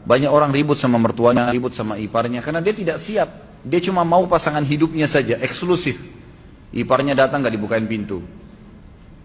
Banyak orang ribut sama mertuanya, ribut sama iparnya, karena dia tidak siap. Dia cuma mau pasangan hidupnya saja, eksklusif. Iparnya datang gak dibukain pintu.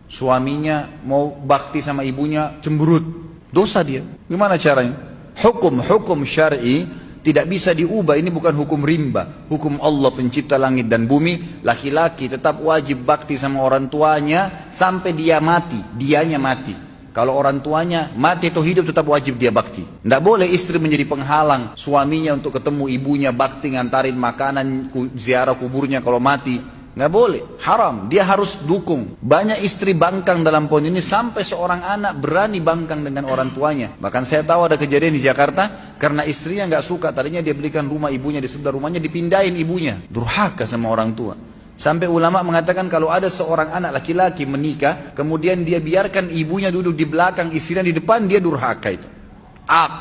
Suaminya mau bakti sama ibunya, cemberut. Dosa dia. Gimana caranya? Hukum syar'i tidak bisa diubah. Ini bukan hukum rimba. Hukum Allah pencipta langit dan bumi. Laki-laki tetap wajib bakti sama orang tuanya sampai dia mati. Dianya mati. Kalau orang tuanya mati atau hidup tetap wajib dia bakti. Tidak boleh istri menjadi penghalang suaminya untuk ketemu ibunya, bakti, ngantarin makanan, ziarah kuburnya kalau mati. Nggak boleh, haram. Dia harus dukung. Banyak istri bangkang dalam poin ini sampai seorang anak berani bangkang dengan orang tuanya. Bahkan saya tahu ada kejadian di Jakarta karena istrinya nggak suka. Tadinya dia belikan rumah ibunya di sebelah rumahnya, dipindahin ibunya. Durhaka sama orang tua. Sampai ulama mengatakan kalau ada seorang anak laki-laki menikah, kemudian dia biarkan ibunya duduk di belakang, istrinya di depan, dia durhaka itu.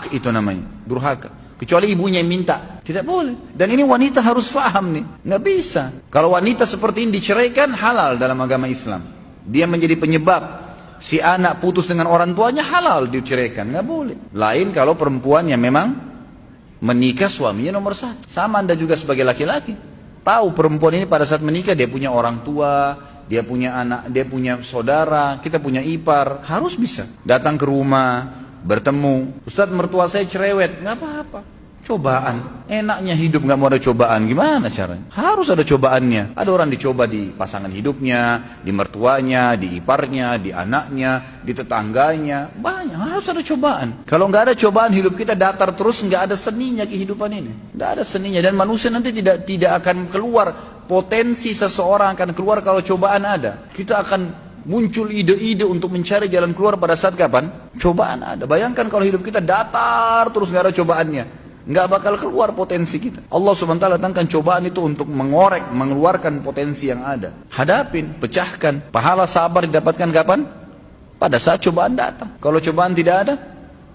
Itu namanya, durhaka. Kecuali ibunya yang minta, tidak boleh. Dan ini wanita harus paham nih, nggak bisa. Kalau wanita seperti ini diceraikan, halal dalam agama Islam. Dia menjadi penyebab si anak putus dengan orang tuanya, halal diceraikan, nggak boleh. Lain kalau perempuan yang memang menikah suaminya nomor satu. Sama Anda juga sebagai laki-laki. Tahu perempuan ini pada saat menikah dia punya orang tua, dia punya anak, dia punya saudara, kita punya ipar, harus bisa datang ke rumah, bertemu. Ustadz, mertua saya cerewet, nggak apa-apa. Cobaan, enaknya hidup nggak mau ada cobaan, gimana caranya? Harus ada cobaannya. Ada orang dicoba di pasangan hidupnya, di mertuanya, di iparnya, di anaknya, di tetangganya, banyak. Harus ada cobaan. Kalau nggak ada cobaan, hidup kita datar terus, nggak ada seninya kehidupan ini. Nggak ada seninya, dan manusia nanti tidak akan keluar. Potensi seseorang akan keluar kalau cobaan ada. Kita akan muncul ide-ide untuk mencari jalan keluar pada saat kapan? Cobaan ada. Bayangkan kalau hidup kita datar terus nggak ada cobaannya. Nggak bakal keluar potensi kita. Allah SWT datangkan cobaan itu untuk mengorek, mengeluarkan potensi yang ada. Hadapin, pecahkan. Pahala sabar didapatkan kapan? Pada saat cobaan datang. Kalau cobaan tidak ada,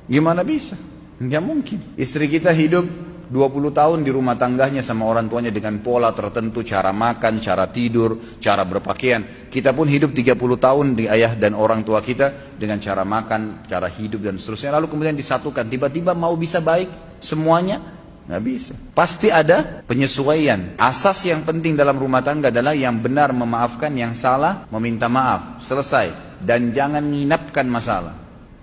gimana bisa? Nggak mungkin. Istri kita hidup 20 tahun di rumah tangganya sama orang tuanya dengan pola tertentu, cara makan, cara tidur, cara berpakaian. Kita pun hidup 30 tahun di ayah dan orang tua kita dengan cara makan, cara hidup dan seterusnya. Lalu kemudian disatukan, tiba-tiba mau bisa baik semuanya? Nggak bisa. Pasti ada penyesuaian. Asas yang penting dalam rumah tangga adalah yang benar memaafkan, yang salah meminta maaf. Selesai. Dan jangan nginapkan masalah.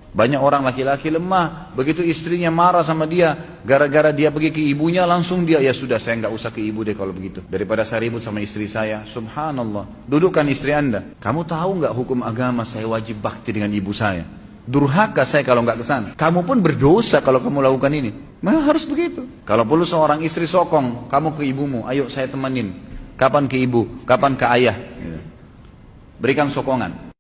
Banyak orang laki-laki lemah, begitu istrinya marah sama dia, gara-gara dia pergi ke ibunya, langsung dia, ya sudah saya nggak usah ke ibu deh kalau begitu. Daripada saya ribut sama istri saya, subhanallah. Dudukkan istri Anda. Kamu tahu nggak hukum agama saya wajib bakti dengan ibu saya? Durhaka saya kalau nggak kesana. Kamu pun berdosa kalau kamu lakukan ini. Memang harus begitu. Kalau perlu seorang istri sokong, kamu ke ibumu, ayo saya temenin. Kapan ke ibu, kapan ke ayah. Berikan sokongan.